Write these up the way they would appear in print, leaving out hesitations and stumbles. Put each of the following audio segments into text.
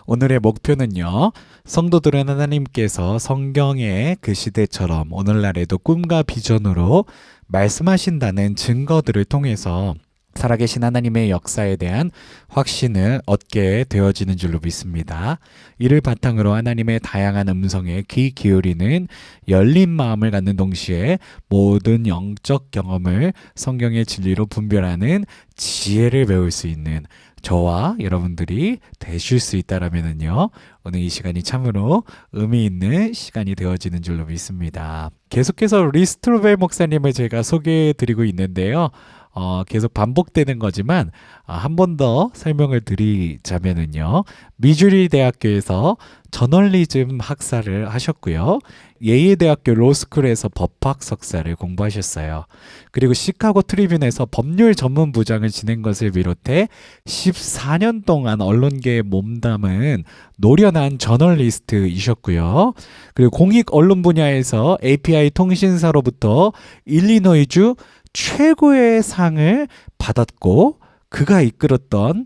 오늘의 목표는요, 성도들은 하나님께서 성경의 그 시대처럼 오늘날에도 꿈과 비전으로 말씀하신다는 증거들을 통해서 살아계신 하나님의 역사에 대한 확신을 얻게 되어지는 줄로 믿습니다. 이를 바탕으로 하나님의 다양한 음성에 귀 기울이는 열린 마음을 갖는 동시에 모든 영적 경험을 성경의 진리로 분별하는 지혜를 배울 수 있는 저와 여러분들이 되실 수 있다라면요, 오늘 이 시간이 참으로 의미 있는 시간이 되어지는 줄로 믿습니다. 계속해서 리스트로벨 목사님을 제가 소개해 드리고 있는데요. 계속 반복되는 거지만 한 번 더 설명을 드리자면은요, 미주리 대학교에서 저널리즘 학사를 하셨고요, 예일대학교 로스쿨에서 법학 석사를 공부하셨어요. 그리고 시카고 트리뷴에서 법률 전문 부장을 지낸 것을 비롯해 14년 동안 언론계에 몸담은 노련한 저널리스트이셨고요. 그리고 공익 언론 분야에서 API 통신사로부터 일리노이주 최고의 상을 받았고, 그가 이끌었던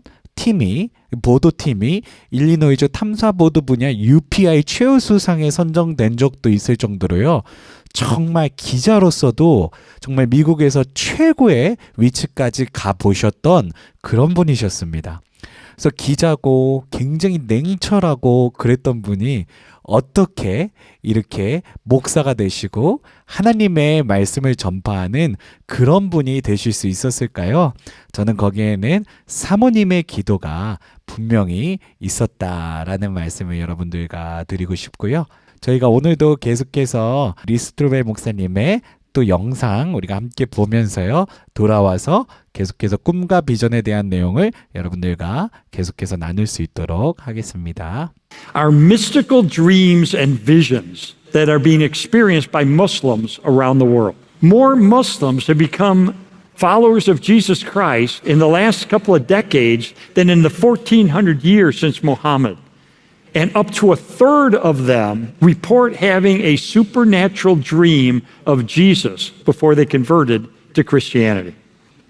보도팀이 일리노이주 탐사보도 분야 UPI 최우수상에 선정된 적도 있을 정도로요, 정말 기자로서도 정말 미국에서 최고의 위치까지 가보셨던 그런 분이셨습니다. 그래서 기자고 굉장히 냉철하고 그랬던 분이 어떻게 이렇게 목사가 되시고 하나님의 말씀을 전파하는 그런 분이 되실 수 있었을까요? 저는 거기에는 사모님의 기도가 분명히 있었다라는 말씀을 여러분들과 드리고 싶고요. 저희가 오늘도 계속해서 리스트로벨 목사님의 또 영상 우리가 함께 보면서요, 돌아와서 계속해서 꿈과 비전에 대한 내용을 여러분들과 계속해서 나눌 수 있도록 하겠습니다. Are mystical dreams and visions that are being experienced by Muslims around the world. More Muslims have become followers of Jesus Christ in the last couple of decades than in the 1400 years since Muhammad. And up to a third of them report having a supernatural dream of Jesus before they converted to Christianity.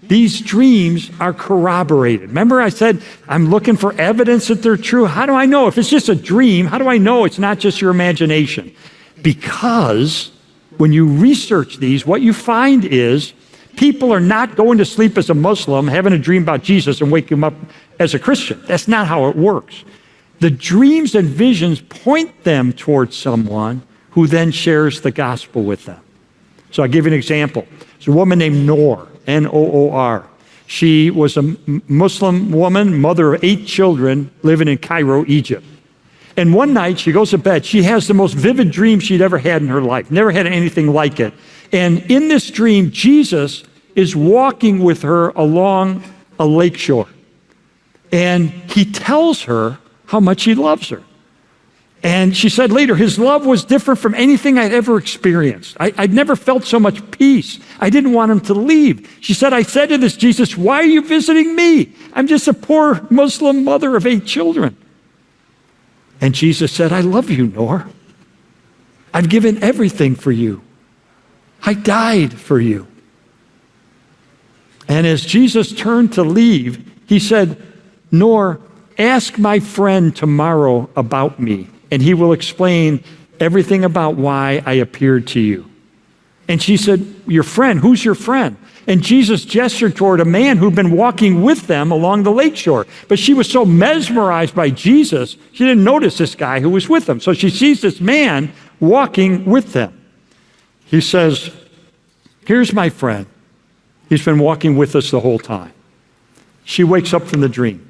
These dreams are corroborated. Remember I said, I'm looking for evidence that they're true. How do I know? If it's just a dream, how do I know it's not just your imagination? Because when you research these, what you find is people are not going to sleep as a Muslim, having a dream about Jesus and waking up as a Christian. That's not how it works. The dreams and visions point them towards someone who then shares the gospel with them. So I'll give you an example. There's a woman named Noor, N-O-O-R. She was a Muslim woman, mother of 8 children, living in Cairo, Egypt. And one night she goes to bed. She has the most vivid dream she'd ever had in her life, never had anything like it. And in this dream, Jesus is walking with her along a lakeshore. And he tells her how much he loves her. And she said later, his love was different from anything I'd ever experienced. I'd never felt so much peace. I didn't want him to leave. She said, I said to this Jesus, why are you visiting me? I'm just a poor Muslim mother of 8 children. And Jesus said, I love you, Noor. I've given everything for you. I died for you. And as Jesus turned to leave, he said, Noor, ask my friend tomorrow about me, and he will explain everything about why I appeared to you. And she said, your friend, who's your friend? And Jesus gestured toward a man who'd been walking with them along the lakeshore. But she was so mesmerized by Jesus, she didn't notice this guy who was with them. So she sees this man walking with them. He says, here's my friend. He's been walking with us the whole time. She wakes up from the dream.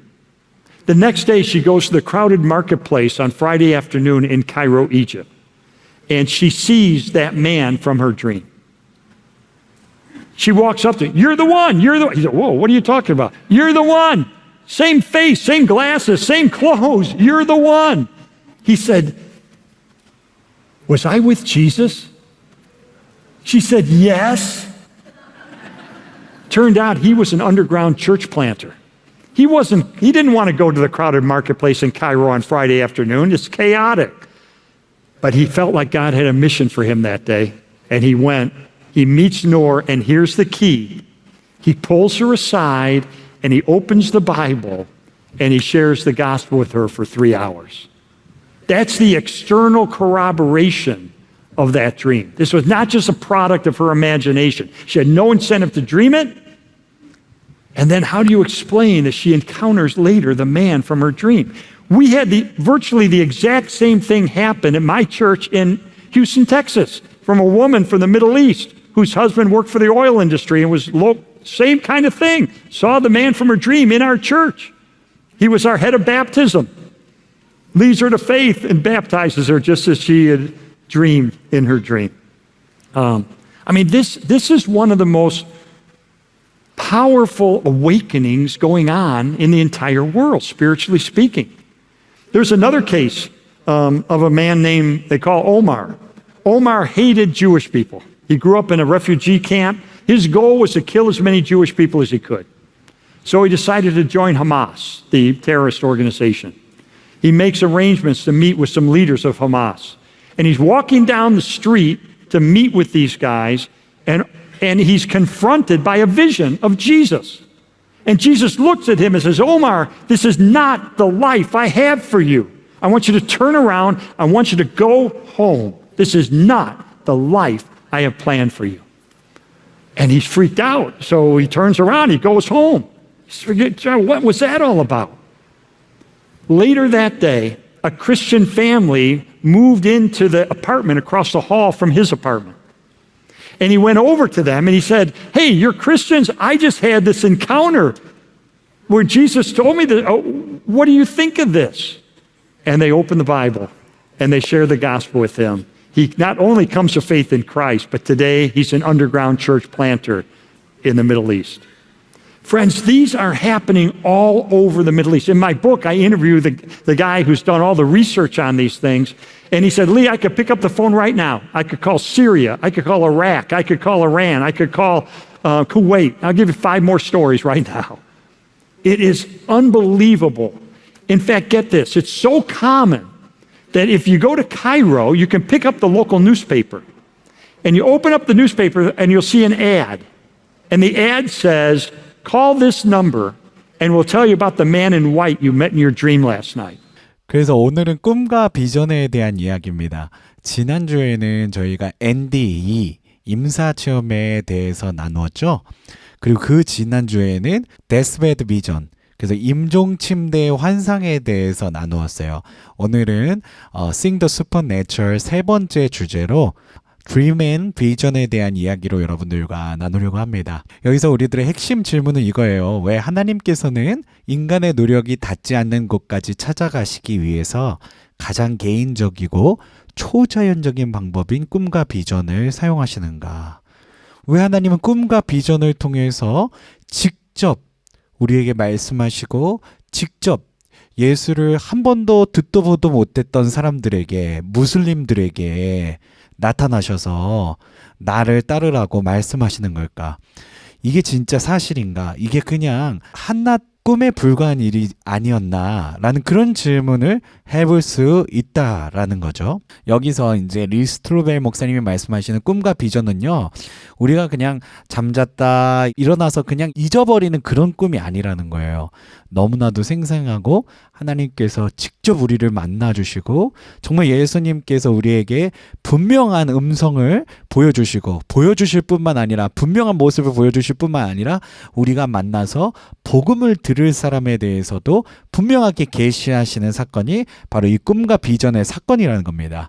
The next day, she goes to the crowded marketplace on Friday afternoon in Cairo, Egypt, and she sees that man from her dream. She walks up to him, you're the one, you're the one. He said, whoa, what are you talking about? You're the one. Same face, same glasses, same clothes, you're the one. He said, was I with Jesus? She said, yes. Turned out he was an underground church planter. He didn't want to go to the crowded marketplace in Cairo on Friday afternoon. It's chaotic. But he felt like God had a mission for him that day. And he went, he meets Noor, and here's the key. He pulls her aside and he opens the Bible and he shares the gospel with her for 3 hours. That's the external corroboration of that dream. This was not just a product of her imagination. She had no incentive to dream it. And then how do you explain that she encounters later the man from her dream? We had virtually the exact same thing happen at my church in Houston, Texas, from a woman from the Middle East whose husband worked for the oil industry and was same kind of thing. Saw the man from her dream in our church. He was our head of baptism. Leads her to faith and baptizes her just as she had dreamed in her dream. This is one of the most powerful awakenings going on in the entire world, spiritually speaking. There's another case of a man named, they call Omar. Omar hated Jewish people. He grew up in a refugee camp. His goal was to kill as many Jewish people as he could. So he decided to join Hamas, the terrorist organization. He makes arrangements to meet with some leaders of Hamas. And he's walking down the street to meet with these guys, and he's confronted by a vision of Jesus. And Jesus looks at him and says, Omar, this is not the life I have for you. I want you to turn around. I want you to go home. This is not the life I have planned for you. And he's freaked out. So he turns around, he goes home. What was that all about? Later that day, a Christian family moved into the apartment across the hall from his apartment. And he went over to them and he said, hey, you're Christians? I just had this encounter where Jesus told me that. Oh, what do you think of this? And they opened the Bible and they shared the gospel with him. He not only comes to faith in Christ, but today he's an underground church planter in the Middle East. Friends, these are happening all over the Middle East. In my book, I interview the guy who's done all the research on these things. And he said, Lee, I could pick up the phone right now. I could call Syria. I could call Iraq. I could call Iran. I could call Kuwait. I'll give you 5 more stories right now. It is unbelievable. In fact, get this. It's so common that if you go to Cairo, you can pick up the local newspaper. And you open up the newspaper and you'll see an ad. And the ad says, call this number and we'll tell you about the man in white you met in your dream last night. 그래서 오늘은 꿈과 비전에 대한 이야기입니다. 지난주에는 저희가 NDE, 임사체험에 대해서 나누었죠. 그리고 그 지난주에는 Deathbed Vision, 그래서 임종침대의 환상에 대해서 나누었어요. 오늘은 Seeing the Supernatural 3번째 주제로 Dream and Vision에 대한 이야기로 여러분들과 나누려고 합니다. 여기서 우리들의 핵심 질문은 이거예요. 왜 하나님께서는 인간의 노력이 닿지 않는 곳까지 찾아가시기 위해서 가장 개인적이고 초자연적인 방법인 꿈과 비전을 사용하시는가? 왜 하나님은 꿈과 비전을 통해서 직접 우리에게 말씀하시고 직접 예수를 한 번도 듣도 보도 못했던 사람들에게, 무슬림들에게 나타나셔서 나를 따르라고 말씀하시는 걸까? 이게 진짜 사실인가? 이게 그냥 한낱 꿈에 불과한 일이 아니었나? 라는 그런 질문을 해볼 수 있다라는 거죠. 여기서 이제 리 스트로벨 목사님이 말씀하시는 꿈과 비전은요, 우리가 그냥 잠잤다 일어나서 그냥 잊어버리는 그런 꿈이 아니라는 거예요. 너무나도 생생하고 하나님께서 직접 우리를 만나주시고 정말 예수님께서 우리에게 분명한 음성을 보여주시고 보여주실 뿐만 아니라 분명한 모습을 보여주실 뿐만 아니라 우리가 만나서 복음을 들을 사람에 대해서도 분명하게 계시하시는 사건이 바로 이 꿈과 비전의 사건이라는 겁니다.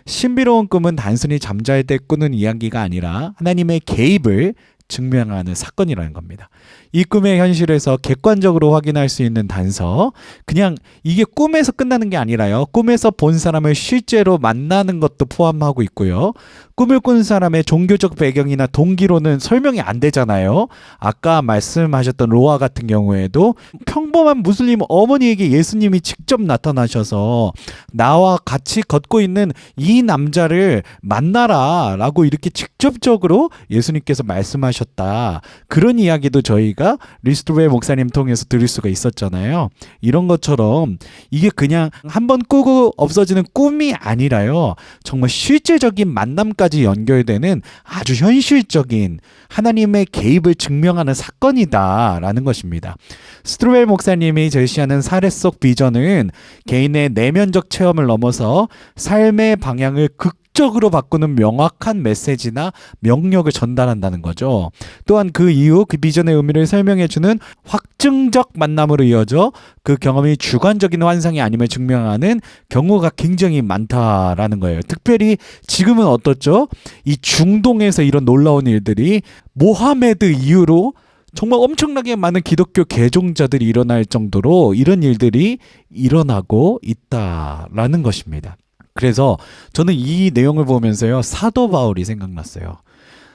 신비로운 꿈은 단순히 잠잘 때 꾸는 이야기가 아니라 하나님의 개입을 증명하는 사건이라는 겁니다. 이 꿈의 현실에서 객관적으로 확인할 수 있는 단서, 그냥 이게 꿈에서 끝나는 게 아니라요. 꿈에서 본 사람을 실제로 만나는 것도 포함하고 있고요. 꿈을 꾼 사람의 종교적 배경이나 동기로는 설명이 안 되잖아요. 아까 말씀하셨던 로아 같은 경우에도 평범한 무슬림 어머니에게 예수님이 직접 나타나셔서 나와 같이 걷고 있는 이 남자를 만나라 라고 이렇게 직접적으로 예수님께서 말씀하셨다. 그런 이야기도 저희가 우리가 리스트로벨 목사님 통해서 들을 수가 있었잖아요. 이런 것처럼 이게 그냥 한번 꾸고 없어지는 꿈이 아니라요. 정말 실제적인 만남까지 연결되는 아주 현실적인 하나님의 개입을 증명하는 사건이다라는 것입니다. 스트로벨 목사님이 제시하는 사례 속 비전은 개인의 내면적 체험을 넘어서 삶의 방향을 극적으로 바꾸는 명확한 메시지나 명령을 전달한다는 거죠. 또한 그 이후 그 비전의 의미를 설명해주는 확증적 만남으로 이어져 그 경험이 주관적인 환상이 아님을 증명하는 경우가 굉장히 많다라는 거예요. 특별히 지금은 어떻죠? 이 중동에서 이런 놀라운 일들이 모하메드 이후로 정말 엄청나게 많은 기독교 개종자들이 일어날 정도로 이런 일들이 일어나고 있다라는 것입니다. 그래서 저는 이 내용을 보면서요, 사도 바울이 생각났어요.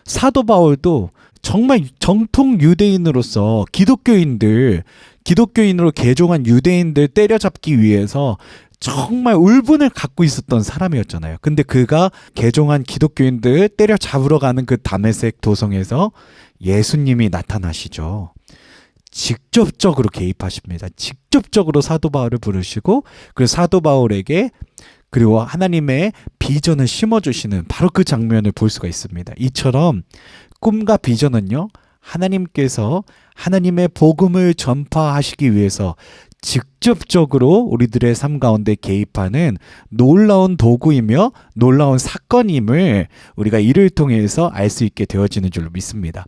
사도 바울도 정말 정통 유대인으로서 기독교인으로 개종한 유대인들 때려잡기 위해서 정말 울분을 갖고 있었던 사람이었잖아요. 근데 그가 개종한 기독교인들 때려잡으러 가는 그 다메섹 도성에서 예수님이 나타나시죠. 직접적으로 개입하십니다. 직접적으로 사도 바울을 부르시고 그 사도 바울에게 그리고 하나님의 비전을 심어주시는 바로 그 장면을 볼 수가 있습니다. 이처럼 꿈과 비전은요, 하나님께서 하나님의 복음을 전파하시기 위해서 직접적으로 우리들의 삶 가운데 개입하는 놀라운 도구이며 놀라운 사건임을 우리가 이를 통해서 알 수 있게 되어지는 줄로 믿습니다.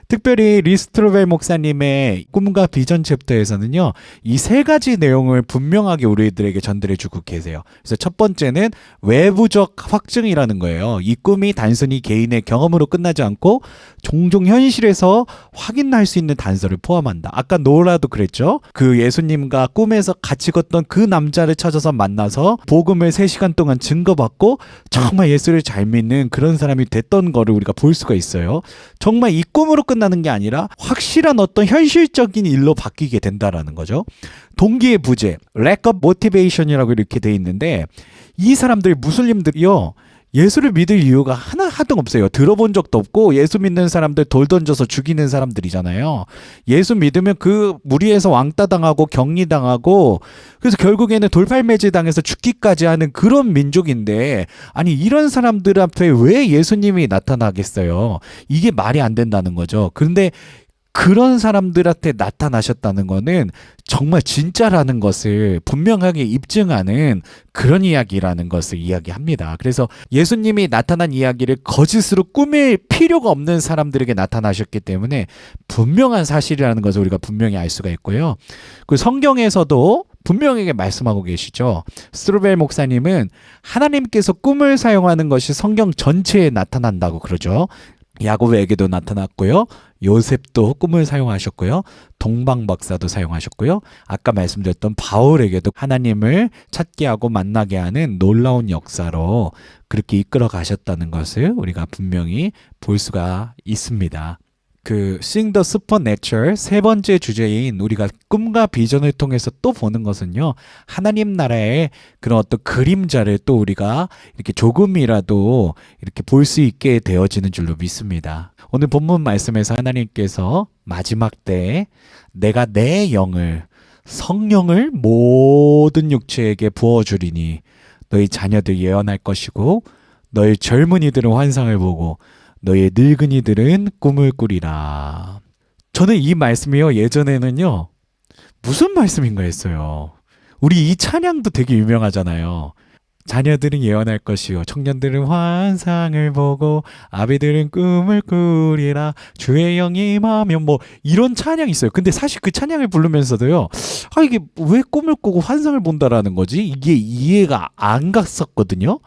특별히 리스트로벨 목사님의 꿈과 비전 챕터에서는요, 이 세 가지 내용을 분명하게 우리들에게 전달해주고 계세요. 그래서 첫 번째는 외부적 확증이라는 거예요. 이 꿈이 단순히 개인의 경험으로 끝나지 않고 종종 현실에서 확인할 수 있는 단서를 포함한다. 아까 노라도 그랬죠. 그 예수님과 꿈에서 같이 걷던 그 남자를 찾아서 만나서 복음을 3시간 동안 증거받고 정말 예수를 잘 믿는 그런 사람이 됐던 거를 우리가 볼 수가 있어요. 정말 이 꿈으로 끝나는 게 아니라 확실한 어떤 현실적인 일로 바뀌게 된다라는 거죠. 동기의 부재, lack of motivation이라고 이렇게 돼 있는데, 이 사람들 무슬림들이요, 예수를 믿을 이유가 하나도 없어요. 들어본 적도 없고 예수 믿는 사람들 돌 던져서 죽이는 사람들이잖아요. 예수 믿으면 그 무리에서 왕따 당하고 격리 당하고 그래서 결국에는 돌팔매질 당해서 죽기까지 하는 그런 민족인데, 아니 이런 사람들 앞에 왜 예수님이 나타나겠어요? 이게 말이 안 된다는 거죠. 그런데 그런 사람들한테 나타나셨다는 거는 정말 진짜라는 것을 분명하게 입증하는 그런 이야기라는 것을 이야기합니다. 그래서 예수님이 나타난 이야기를 거짓으로 꾸밀 필요가 없는 사람들에게 나타나셨기 때문에 분명한 사실이라는 것을 우리가 분명히 알 수가 있고요. 그 성경에서도 분명하게 말씀하고 계시죠. 스트로벨 목사님은 하나님께서 꿈을 사용하는 것이 성경 전체에 나타난다고 그러죠. 야곱에게도 나타났고요. 요셉도 꿈을 사용하셨고요. 동방 박사도 사용하셨고요. 아까 말씀드렸던 바울에게도 하나님을 찾게 하고 만나게 하는 놀라운 역사로 그렇게 이끌어 가셨다는 것을 우리가 분명히 볼 수가 있습니다. 그 Seeing the Supernatural 세 번째 주제인 우리가 꿈과 비전을 통해서 또 보는 것은요, 하나님 나라의 그런 어떤 그림자를 또 우리가 이렇게 조금이라도 이렇게 볼 수 있게 되어지는 줄로 믿습니다. 오늘 본문 말씀에서 하나님께서 마지막 때에 내가 내 영을, 성령을 모든 육체에게 부어주리니 너희 자녀들 예언할 것이고 너희 젊은이들은 환상을 보고 너의 늙은이들은 꿈을 꾸리라. 저는 이 말씀이요, 예전에는요, 무슨 말씀인가 했어요. 우리 이 찬양도 되게 유명하잖아요. 자녀들은 예언할 것이요, 청년들은 환상을 보고 아비들은 꿈을 꾸리라. 주의 영이 임하면, 뭐 이런 찬양이 있어요. 근데 사실 그 찬양을 부르면서도요, 이게 왜 꿈을 꾸고 환상을 본다라는 거지? 이게 이해가 안 갔었거든요.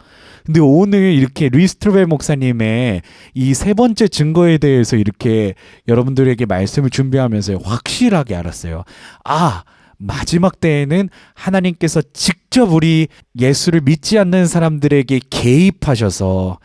근데 오늘 이렇게 리스트로벨 목사님의 이 세 번째 증거에 대해서 이렇게 여러분들에게 말씀을 준비하면서 확실하게 알았어요. 마지막 때에는 하나님께서 직접 우리 예수를 믿지 않는 사람들에게 개입하셔서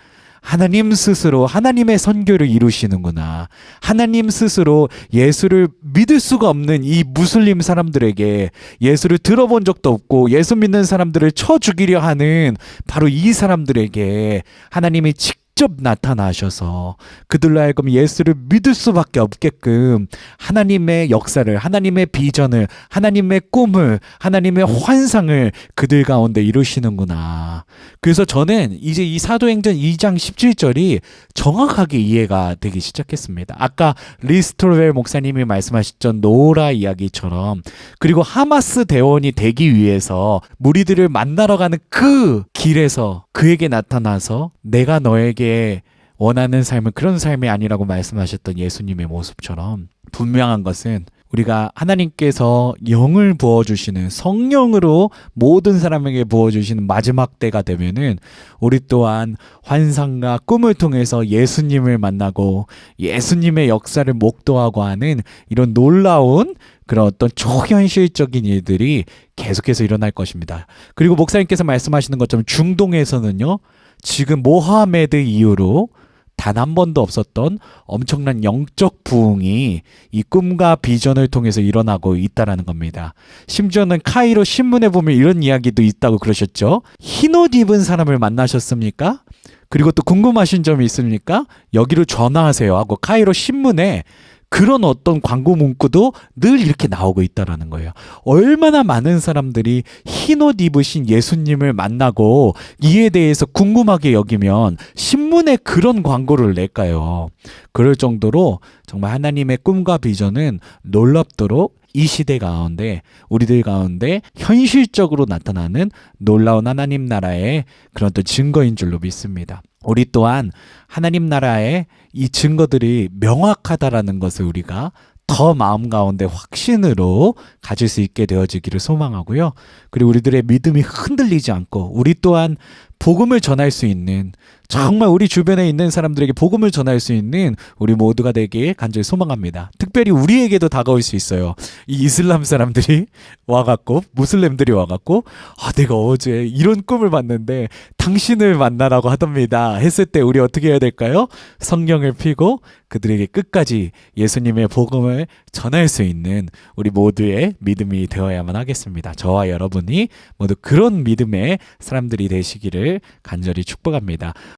하나님 스스로 하나님의 선교를 이루시는구나. 하나님 스스로 예수를 믿을 수가 없는 이 무슬림 사람들에게, 예수를 들어본 적도 없고 예수 믿는 사람들을 쳐 죽이려 하는 바로 이 사람들에게 하나님이 직접 직접 나타나셔서 그들로 하여금 예수를 믿을 수밖에 없게끔 하나님의 역사를, 하나님의 비전을, 하나님의 꿈을, 하나님의 환상을 그들 가운데 이루시는구나. 그래서 저는 이제 이 사도행전 2장 17절이 정확하게 이해가 되기 시작했습니다. 아까 리스토르웰 목사님이 말씀하셨던 노라 이야기처럼, 그리고 하마스 대원이 되기 위해서 무리들을 만나러 가는 그 길에서 그에게 나타나서 내가 너에게 원하는 삶은 그런 삶이 아니라고 말씀하셨던 예수님의 모습처럼, 분명한 것은 우리가 하나님께서 영을 부어주시는 성령으로 모든 사람에게 부어주시는 마지막 때가 되면은 우리 또한 환상과 꿈을 통해서 예수님을 만나고 예수님의 역사를 목도하고 하는 이런 놀라운 그런 어떤 초현실적인 일들이 계속해서 일어날 것입니다. 그리고 목사님께서 말씀하시는 것처럼 중동에서는요, 지금 모하메드 이후로 단 한 번도 없었던 엄청난 영적 부흥이 이 꿈과 비전을 통해서 일어나고 있다라는 겁니다. 심지어는 카이로 신문에 보면 이런 이야기도 있다고 그러셨죠. 흰 옷 입은 사람을 만나셨습니까? 그리고 또 궁금하신 점이 있습니까? 여기로 전화하세요 하고 카이로 신문에 그런 어떤 광고 문구도 늘 이렇게 나오고 있다라는 거예요. 얼마나 많은 사람들이 흰옷 입으신 예수님을 만나고 이에 대해서 궁금하게 여기면 신문에 그런 광고를 낼까요? 그럴 정도로 정말 하나님의 꿈과 비전은 놀랍도록 이 시대 가운데, 우리들 가운데 현실적으로 나타나는 놀라운 하나님 나라의 그런 또 증거인 줄로 믿습니다. 우리 또한 하나님 나라의 이 증거들이 명확하다라는 것을 우리가 더 마음 가운데 확신으로 가질 수 있게 되어지기를 소망하고요. 그리고 우리들의 믿음이 흔들리지 않고 우리 또한 복음을 전할 수 있는, 정말 우리 주변에 있는 사람들에게 복음을 전할 수 있는 우리 모두가 되길 간절히 소망합니다. 특별히 우리에게도 다가올 수 있어요. 이 이슬람 사람들이 와갖고, 무슬림들이 와갖고, 내가 어제 이런 꿈을 봤는데 당신을 만나라고 하답니다 했을 때 우리 어떻게 해야 될까요? 성경을 피고 그들에게 끝까지 예수님의 복음을 전할 수 있는 우리 모두의 믿음이 되어야만 하겠습니다. 저와 여러분이 모두 그런 믿음의 사람들이 되시기를 간절히 축복합니다.